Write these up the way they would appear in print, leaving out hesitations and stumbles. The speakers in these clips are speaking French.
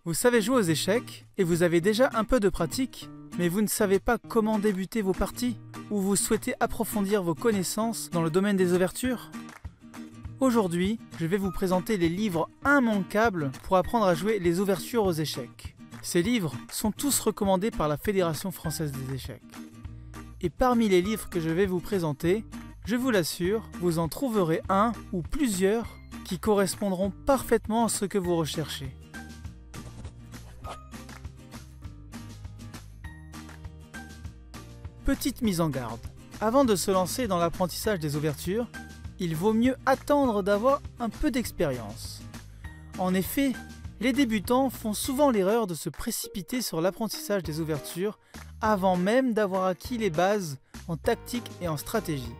Vous savez jouer aux échecs et vous avez déjà un peu de pratique, mais vous ne savez pas comment débuter vos parties ou vous souhaitez approfondir vos connaissances dans le domaine des ouvertures? Aujourd'hui, je vais vous présenter les livres immanquables pour apprendre à jouer les ouvertures aux échecs. Ces livres sont tous recommandés par la Fédération française des échecs. Et parmi les livres que je vais vous présenter, je vous l'assure, vous en trouverez un ou plusieurs qui correspondront parfaitement à ce que vous recherchez. Petite mise en garde, avant de se lancer dans l'apprentissage des ouvertures, il vaut mieux attendre d'avoir un peu d'expérience. En effet, les débutants font souvent l'erreur de se précipiter sur l'apprentissage des ouvertures avant même d'avoir acquis les bases en tactique et en stratégie,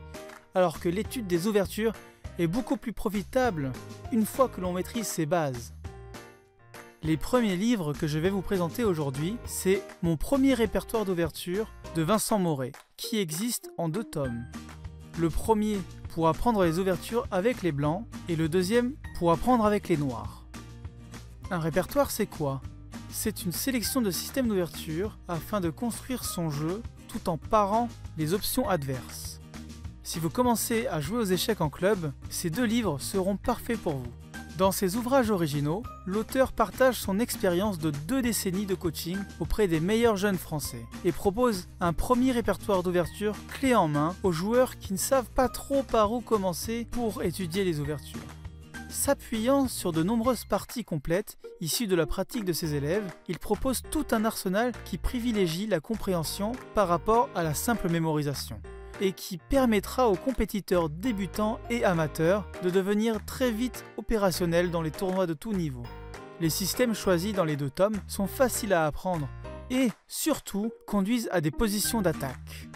alors que l'étude des ouvertures est beaucoup plus profitable une fois que l'on maîtrise ses bases. Les premiers livres que je vais vous présenter aujourd'hui, c'est Mon premier répertoire d'ouverture de Vincent Mauret, qui existe en 2 tomes. Le premier pour apprendre les ouvertures avec les blancs et le deuxième pour apprendre avec les noirs. Un répertoire, c'est quoi? C'est une sélection de systèmes d'ouverture afin de construire son jeu tout en parant les options adverses. Si vous commencez à jouer aux échecs en club, ces 2 livres seront parfaits pour vous. Dans ses ouvrages originaux, l'auteur partage son expérience de 2 décennies de coaching auprès des meilleurs jeunes français et propose un premier répertoire d'ouverture clé en main aux joueurs qui ne savent pas trop par où commencer pour étudier les ouvertures. S'appuyant sur de nombreuses parties complètes issues de la pratique de ses élèves, il propose tout un arsenal qui privilégie la compréhension par rapport à la simple mémorisation et qui permettra aux compétiteurs débutants et amateurs de devenir très vite opérationnels dans les tournois de tout niveau. Les systèmes choisis dans les 2 tomes sont faciles à apprendre et, surtout, conduisent à des positions d'attaque.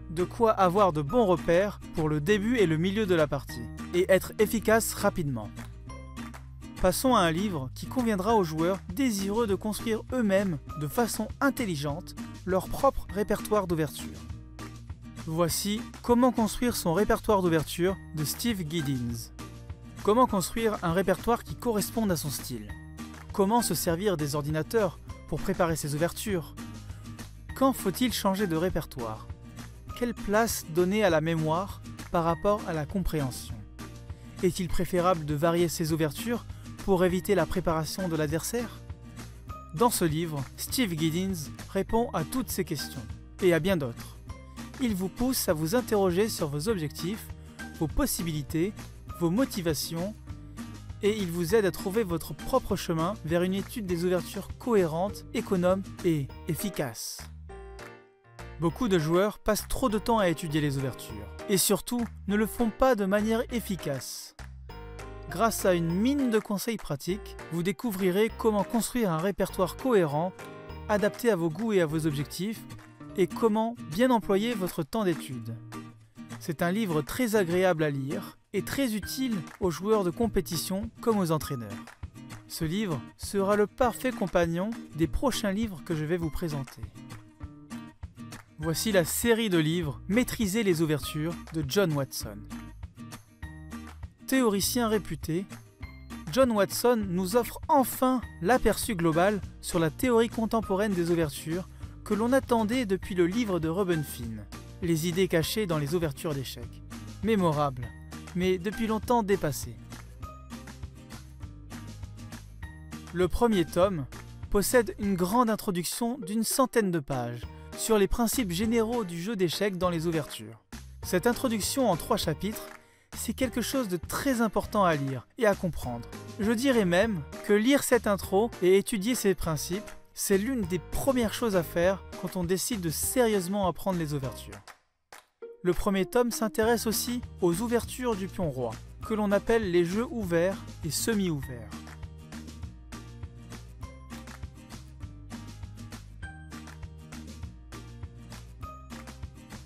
De quoi avoir de bons repères pour le début et le milieu de la partie, et être efficace rapidement. Passons à un livre qui conviendra aux joueurs désireux de construire eux-mêmes, de façon intelligente, leur propre répertoire d'ouverture. Voici Comment construire son répertoire d'ouverture de Steve Giddins. Comment construire un répertoire qui corresponde à son style? Comment se servir des ordinateurs pour préparer ses ouvertures? Quand faut-il changer de répertoire? Quelle place donner à la mémoire par rapport à la compréhension? Est-il préférable de varier ses ouvertures pour éviter la préparation de l'adversaire? Dans ce livre, Steve Giddins répond à toutes ces questions et à bien d'autres. Il vous pousse à vous interroger sur vos objectifs, vos possibilités, vos motivations et il vous aide à trouver votre propre chemin vers une étude des ouvertures cohérente, économe et efficace. Beaucoup de joueurs passent trop de temps à étudier les ouvertures et surtout ne le font pas de manière efficace. Grâce à une mine de conseils pratiques, vous découvrirez comment construire un répertoire cohérent, adapté à vos goûts et à vos objectifs, et comment bien employer votre temps d'étude. C'est un livre très agréable à lire et très utile aux joueurs de compétition comme aux entraîneurs. Ce livre sera le parfait compagnon des prochains livres que je vais vous présenter. Voici la série de livres Maîtriser les ouvertures de John Watson. Théoricien réputé, John Watson nous offre enfin l'aperçu global sur la théorie contemporaine des ouvertures que l'on attendait depuis le livre de Rubinstein, Les idées cachées dans les ouvertures d'échecs. Mémorable, mais depuis longtemps dépassé. Le premier tome possède une grande introduction d'une centaine de pages sur les principes généraux du jeu d'échecs dans les ouvertures. Cette introduction en 3 chapitres, c'est quelque chose de très important à lire et à comprendre. Je dirais même que lire cette intro et étudier ces principes, c'est l'une des premières choses à faire quand on décide de sérieusement apprendre les ouvertures. Le premier tome s'intéresse aussi aux ouvertures du pion roi, que l'on appelle les jeux ouverts et semi-ouverts.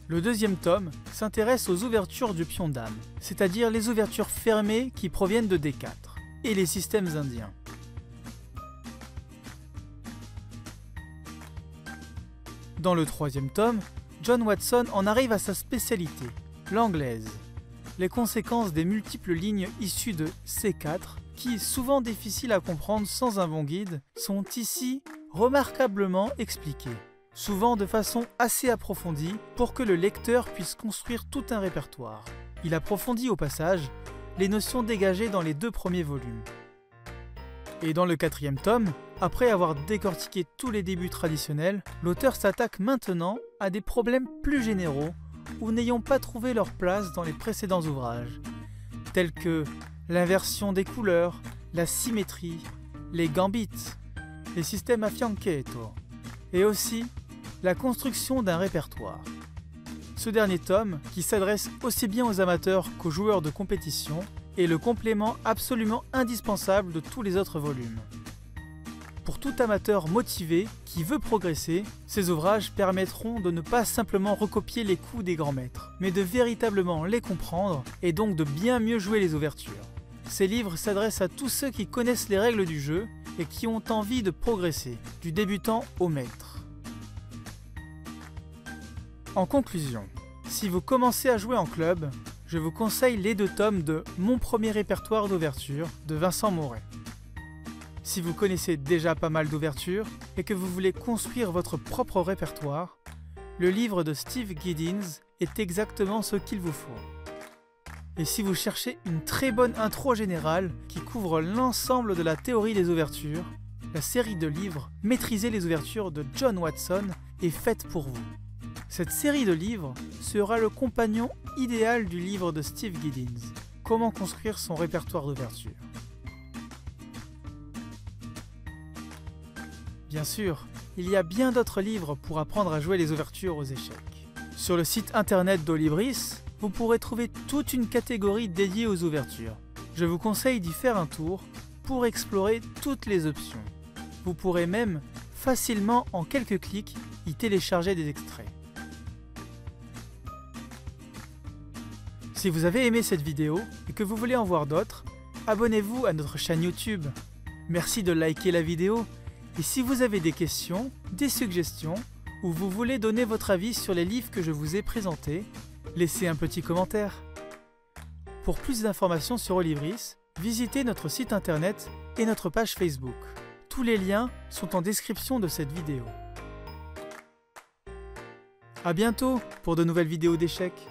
Le deuxième tome s'intéresse aux ouvertures du pion dame, c'est-à-dire les ouvertures fermées qui proviennent de D4, et les systèmes indiens. Dans le troisième tome, John Watson en arrive à sa spécialité, l'anglaise, les conséquences des multiples lignes issues de C4 qui, souvent difficiles à comprendre sans un bon guide, sont ici remarquablement expliqués, souvent de façon assez approfondie pour que le lecteur puisse construire tout un répertoire. Il approfondit au passage les notions dégagées dans les 2 premiers volumes. Et dans le 4e tome, après avoir décortiqué tous les débuts traditionnels, l'auteur s'attaque maintenant à des problèmes plus généraux ou n'ayant pas trouvé leur place dans les précédents ouvrages, tels que l'inversion des couleurs, la symétrie, les gambits, les systèmes a fianchetto, et aussi la construction d'un répertoire. Ce dernier tome, qui s'adresse aussi bien aux amateurs qu'aux joueurs de compétition, est le complément absolument indispensable de tous les autres volumes. Pour tout amateur motivé qui veut progresser, ces ouvrages permettront de ne pas simplement recopier les coups des grands maîtres, mais de véritablement les comprendre et donc de bien mieux jouer les ouvertures. Ces livres s'adressent à tous ceux qui connaissent les règles du jeu et qui ont envie de progresser, du débutant au maître. En conclusion, si vous commencez à jouer en club, je vous conseille les 2 tomes de Mon premier répertoire d'ouverture de Vincent Mauret. Si vous connaissez déjà pas mal d'ouvertures et que vous voulez construire votre propre répertoire, le livre de Steve Giddins est exactement ce qu'il vous faut. Et si vous cherchez une très bonne intro générale qui couvre l'ensemble de la théorie des ouvertures, la série de livres Maîtriser les ouvertures de John Watson est faite pour vous. Cette série de livres sera le compagnon idéal du livre de Steve Giddins, Comment construire son répertoire d'ouverture. Bien sûr, il y a bien d'autres livres pour apprendre à jouer les ouvertures aux échecs. Sur le site internet d'Olibris, vous pourrez trouver toute une catégorie dédiée aux ouvertures. Je vous conseille d'y faire un tour pour explorer toutes les options. Vous pourrez même facilement, en quelques clics, y télécharger des extraits. Si vous avez aimé cette vidéo et que vous voulez en voir d'autres, abonnez-vous à notre chaîne YouTube. Merci de liker la vidéo. Et si vous avez des questions, des suggestions, ou vous voulez donner votre avis sur les livres que je vous ai présentés, laissez un petit commentaire. Pour plus d'informations sur Olibris, visitez notre site internet et notre page Facebook. Tous les liens sont en description de cette vidéo. À bientôt pour de nouvelles vidéos d'échecs.